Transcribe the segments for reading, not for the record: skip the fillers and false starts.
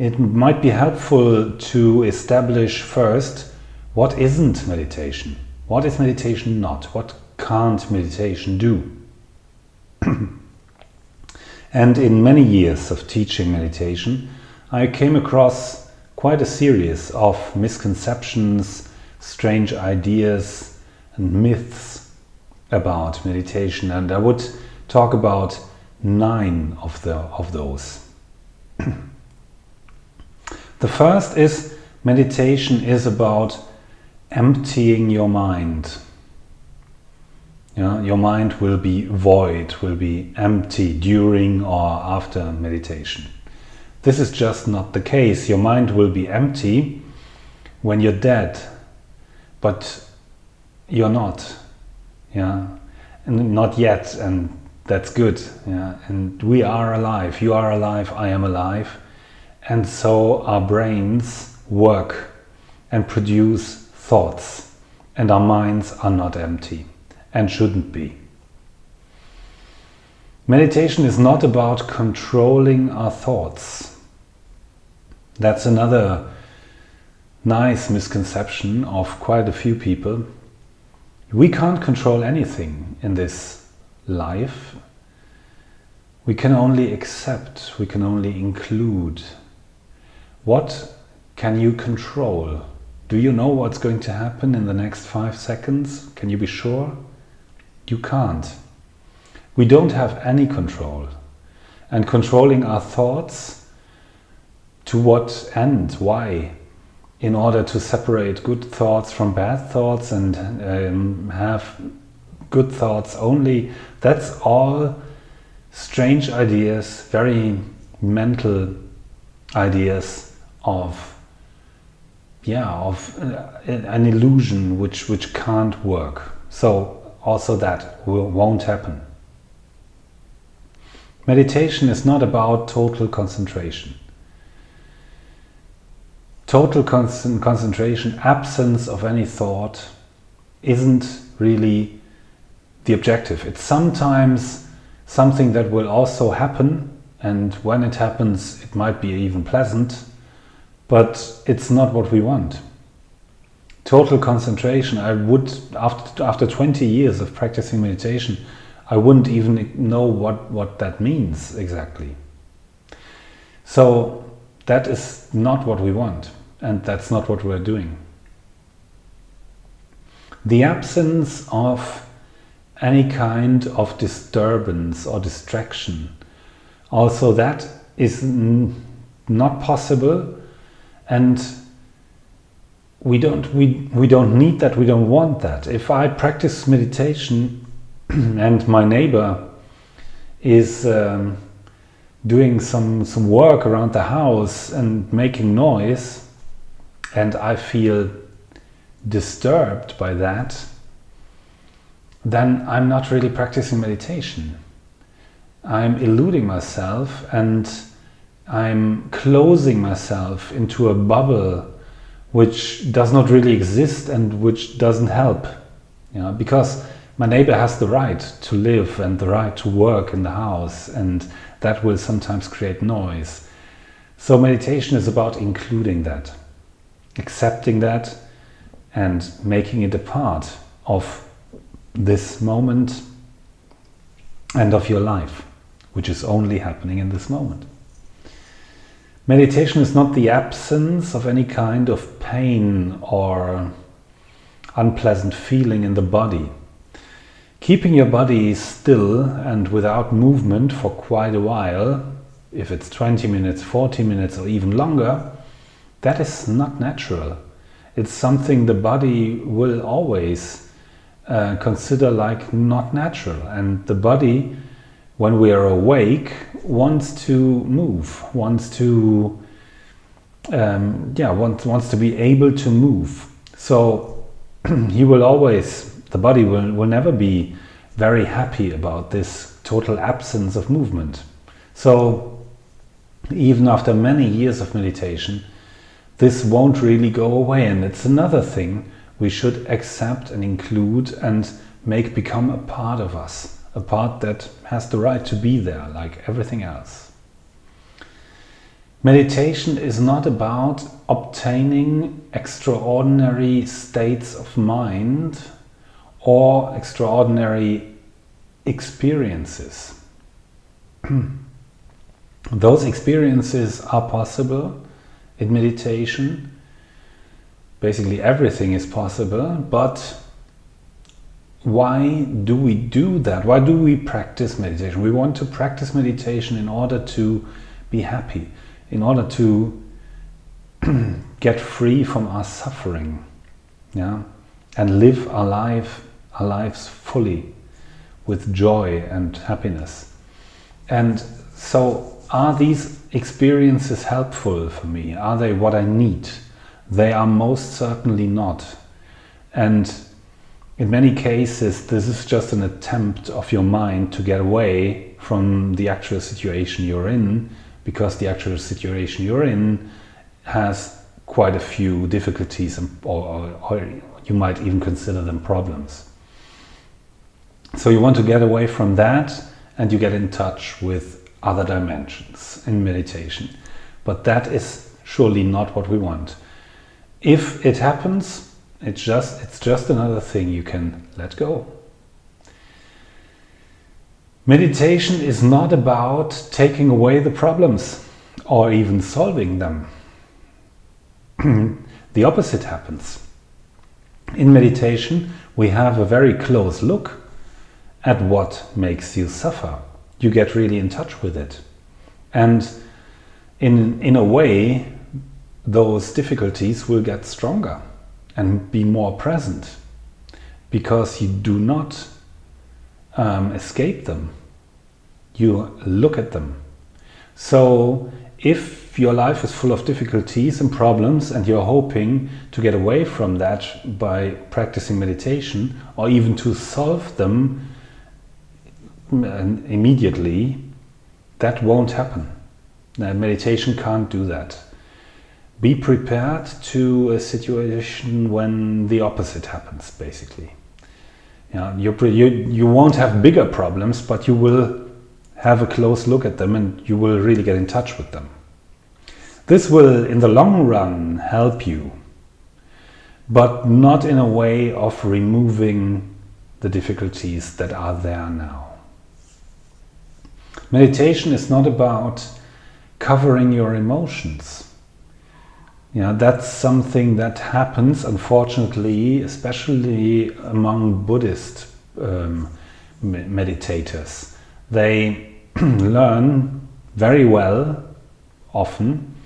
it might be helpful to establish first what isn't meditation. What is meditation not? What can't meditation do? And in many years of teaching meditation, I came across quite a series of misconceptions, strange ideas and myths about meditation, and I would talk about 9 of those. The first is meditation is about emptying your mind. Your mind will be void, will be empty during or after meditation. This is just not the case. Your mind will be empty when you're dead, but you're not. And not yet, and that's good. And we are alive. You are alive. I am alive. And so our brains work and produce thoughts, and our minds are not empty and shouldn't be. Meditation is not about controlling our thoughts. That's another nice misconception of quite a few people. We can't control anything in this life. We can only accept, we can only include. What can you control? Do you know what's going to happen in the next 5 seconds? Can you be sure? You can't. We don't have any control. And controlling our thoughts, to what end? Why? In order to separate good thoughts from bad thoughts and have good thoughts only. That's all strange ideas, very mental ideas of an illusion which can't work. So also that won't happen. Meditation is not about total concentration. Total concentration, absence of any thought, isn't really the objective. It's sometimes something that will also happen, and when it happens it might be even pleasant, but it's not what we want. Total concentration, I would, after 20 years of practicing meditation, I wouldn't even know what that means exactly. So that is not what we want, and that's not what we're doing. The absence of any kind of disturbance or distraction, also that is not possible, and we don't need that, we don't want that. If I practice meditation and my neighbor is doing some work around the house and making noise, and I feel disturbed by that, then I'm not really practicing meditation. I'm eluding myself and I'm closing myself into a bubble which does not really exist and which doesn't help. Because my neighbor has the right to live and the right to work in the house, and that will sometimes create noise. So meditation is about including that, accepting that, and making it a part of this moment and of your life, which is only happening in this moment. Meditation is not the absence of any kind of pain or unpleasant feeling in the body. Keeping your body still and without movement for quite a while, if it's 20 minutes, 40 minutes or even longer, that is not natural. It's something the body will always consider like not natural, and the body, when we are awake, wants to move, wants to be able to move. So the body will never be very happy about this total absence of movement. So even after many years of meditation, this won't really go away, and it's another thing we should accept and include and make become a part of us, a part that has the right to be there like everything else. Meditation is not about obtaining extraordinary states of mind or extraordinary experiences. Those experiences are possible in meditation. Basically everything is possible, but why do we do that? Why do we practice meditation? We want to practice meditation in order to be happy, in order to get free from our suffering, yeah, and live our lives fully with joy and happiness. And so, are these experiences helpful for me? Are they what I need? They are most certainly not. And in many cases, this is just an attempt of your mind to get away from the actual situation you're in, because the actual situation you're in has quite a few difficulties, or you might even consider them problems. So you want to get away from that, and you get in touch with other dimensions in meditation. But that is surely not what we want. If it happens, it's just another thing you can let go. Meditation is not about taking away the problems or even solving them. The opposite happens. In meditation, we have a very close look at what makes you suffer. You get really in touch with it. And in a way, those difficulties will get stronger and be more present, because you do not escape them. You look at them. So if your life is full of difficulties and problems, and you're hoping to get away from that by practicing meditation, or even to solve them immediately, that won't happen. Meditation can't do that. Be prepared to a situation when the opposite happens, basically. You won't have bigger problems, but you will have a close look at them, and you will really get in touch with them. This will, in the long run, help you, but not in a way of removing the difficulties that are there now. Meditation is not about covering your emotions. That's something that happens, unfortunately, especially among Buddhist meditators. They learn very well, often,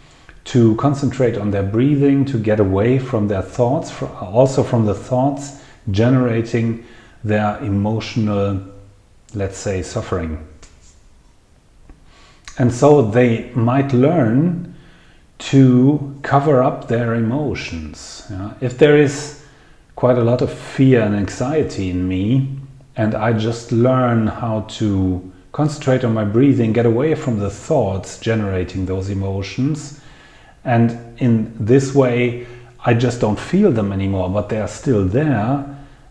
to concentrate on their breathing, to get away from their thoughts, also from the thoughts generating their emotional, let's say, suffering. And so they might learn to cover up their emotions. If there is quite a lot of fear and anxiety in me, and I just learn how to concentrate on my breathing, get away from the thoughts generating those emotions, and in this way I just don't feel them anymore, but they are still there,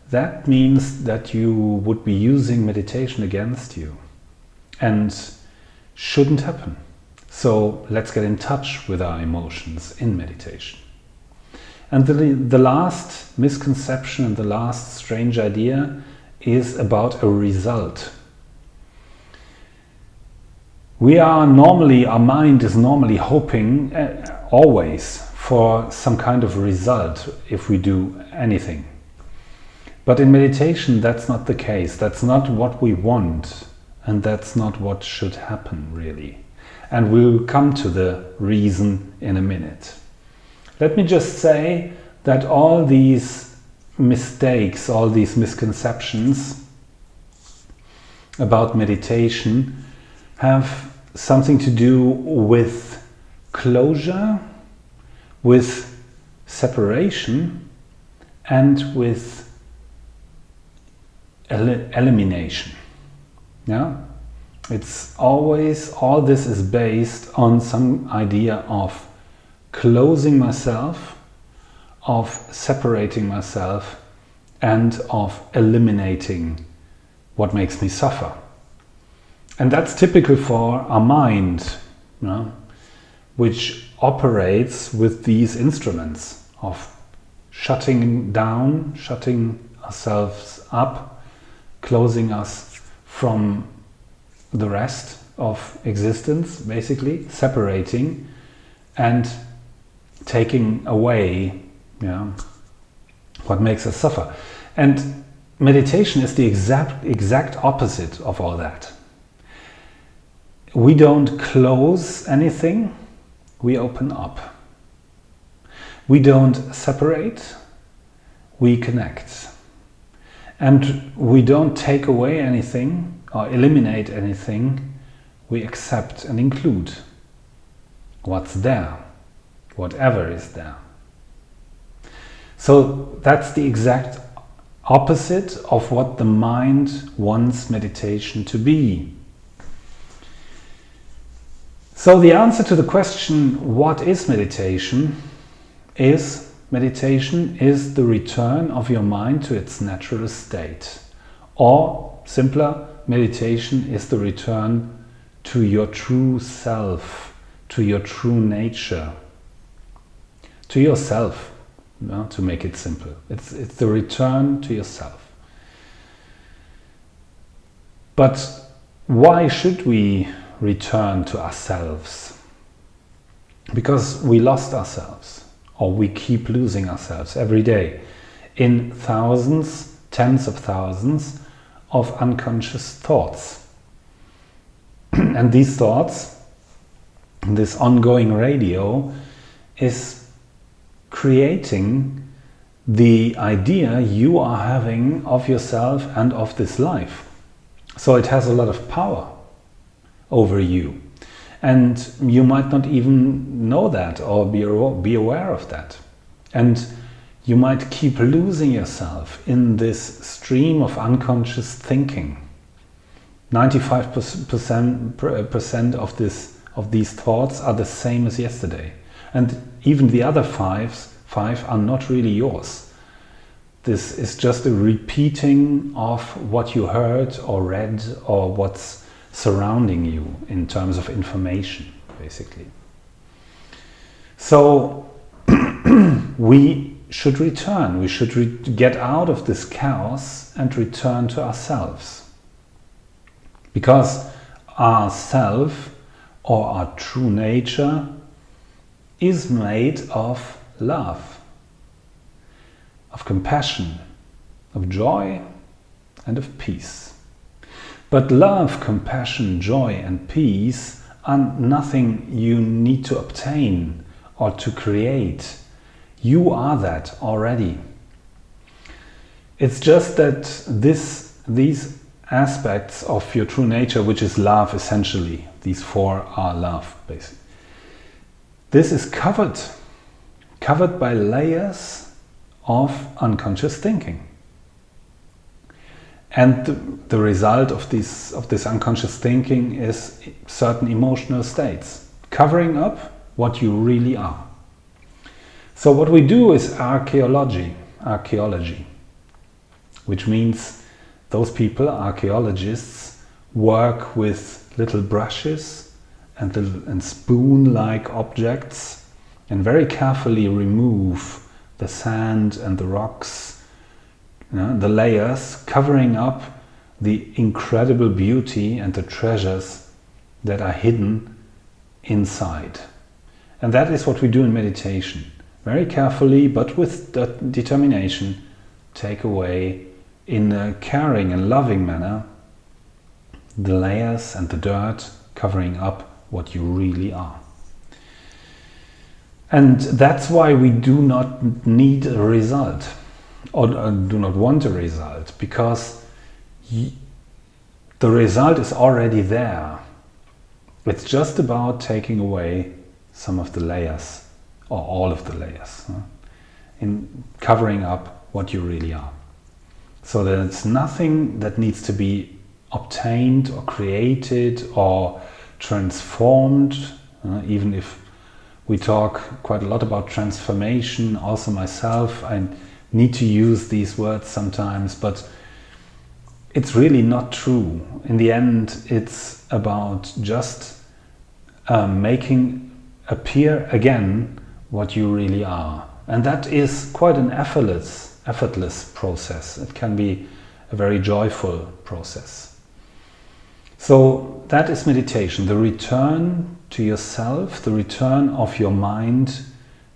that means that you would be using meditation against you, and shouldn't happen. So let's get in touch with our emotions in meditation. And the last misconception and the last strange idea is about a result. Our mind is normally hoping always for some kind of result if we do anything. But in meditation, that's not the case. That's not what we want, and that's not what should happen, really. And we'll come to the reason in a minute. Let me just say that all these mistakes, all these misconceptions about meditation have something to do with closure, with separation, and with elimination. It's always, all this is based on some idea of closing myself, of separating myself, and of eliminating what makes me suffer. And that's typical for our mind. which operates with these instruments of shutting down, shutting ourselves up, closing us from the rest of existence, basically separating and taking away, what makes us suffer. And meditation is the exact opposite of all that. We don't close anything, we open up. We don't separate, we connect. And we don't take away anything or eliminate anything, we accept and include what's there, whatever is there. So that's the exact opposite of what the mind wants meditation to be. So the answer to the question, what is meditation, is the return of your mind to its natural state. Or simpler, meditation is the return to your true self, to your true nature, to yourself, to make it simple. It's the return to yourself. But why should we return to ourselves? Because we lost ourselves, or we keep losing ourselves every day in thousands, tens of thousands of unconscious thoughts. And these thoughts, this ongoing radio, is creating the idea you are having of yourself and of this life. So it has a lot of power over you. And you might not even know that or be aware of that. And you might keep losing yourself in this stream of unconscious thinking. 95% of these thoughts are the same as yesterday. And even the other five are not really yours. This is just a repeating of what you heard or read or what's surrounding you in terms of information, basically. So we should return. We should get out of this chaos and return to ourselves. Because our self or our true nature is made of love, of compassion, of joy, and of peace. But love, compassion, joy, and peace are nothing you need to obtain or to create. You are that already. It's just that these aspects of your true nature, which is love essentially, these four are love, basically. This is covered by layers of unconscious thinking. And the result of this unconscious thinking is certain emotional states, covering up what you really are. So what we do is archaeology, which means those people, archaeologists, work with little brushes and spoon-like objects and very carefully remove the sand and the rocks, the layers, covering up the incredible beauty and the treasures that are hidden inside. And that is what we do in meditation. Very carefully, but with determination, take away in a caring and loving manner the layers and the dirt covering up what you really are. And that's why we do not need a result or do not want a result, because the result is already there. It's just about taking away some of the layers or all of the layers in covering up what you really are. So that it's nothing that needs to be obtained or created or transformed, even if we talk quite a lot about transformation. Also myself, I need to use these words sometimes, but it's really not true. In the end, it's about just making appear again what you really are. And that is quite an effortless process. It can be a very joyful process. So that is meditation, the return to yourself, the return of your mind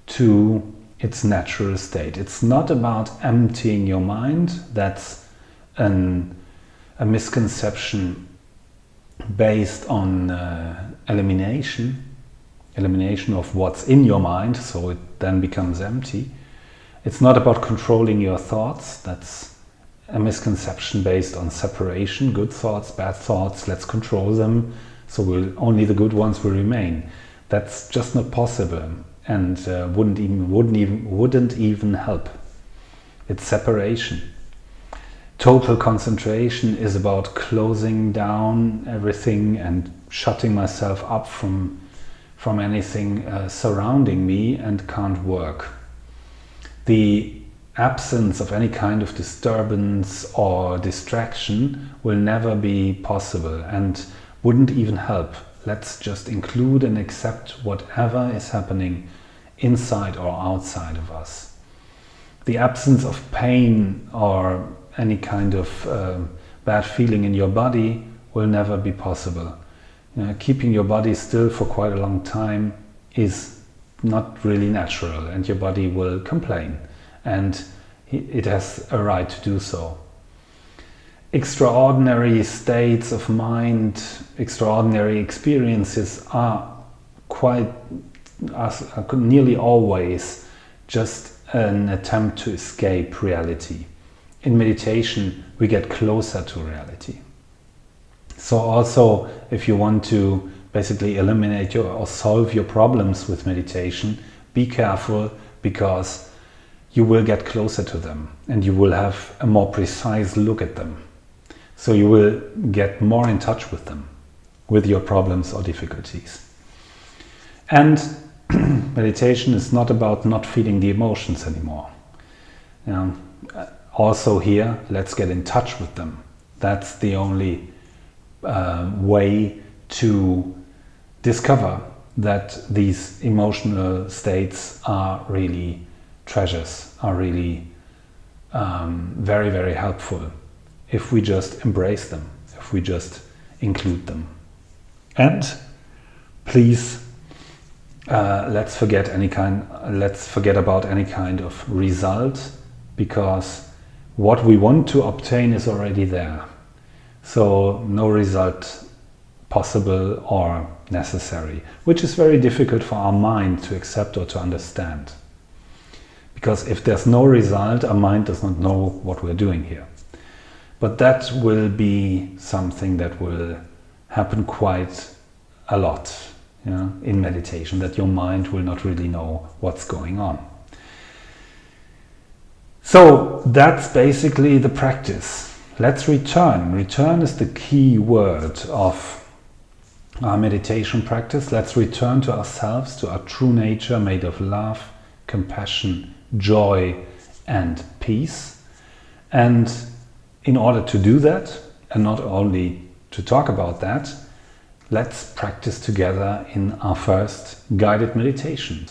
to its natural state. It's not about emptying your mind. That's a misconception based on elimination of what's in your mind, so it then becomes empty. It's not about controlling your thoughts. That's a misconception based on separation, good thoughts, bad thoughts, let's control them, so only the good ones will remain. That's just not possible, and wouldn't even help. It's separation. Total concentration is about closing down everything and shutting myself up from anything surrounding me and can't work. The absence of any kind of disturbance or distraction will never be possible and wouldn't even help. Let's just include and accept whatever is happening inside or outside of us. The absence of pain or any kind of bad feeling in your body will never be possible. Keeping your body still for quite a long time is not really natural, and your body will complain, and it has a right to do so. Extraordinary states of mind, extraordinary experiences are nearly always just an attempt to escape reality. In meditation, we get closer to reality. So also, if you want to basically eliminate or solve your problems with meditation, be careful, because you will get closer to them and you will have a more precise look at them. So you will get more in touch with them, with your problems or difficulties. And meditation is not about not feeling the emotions anymore. Also here, let's get in touch with them. That's the only way to discover that these emotional states are really treasures, are really very, very helpful if we just embrace them, if we just include them. And please, let's forget about any kind of result, because what we want to obtain is already there. So no result possible or necessary, which is very difficult for our mind to accept or to understand. Because if there's no result, our mind does not know what we're doing here. But that will be something that will happen quite a lot in meditation, that your mind will not really know what's going on. So that's basically the practice. Let's return. Return is the key word of our meditation practice. Let's return to ourselves, to our true nature made of love, compassion, joy and peace. And in order to do that, and not only to talk about that, let's practice together in our first guided meditation.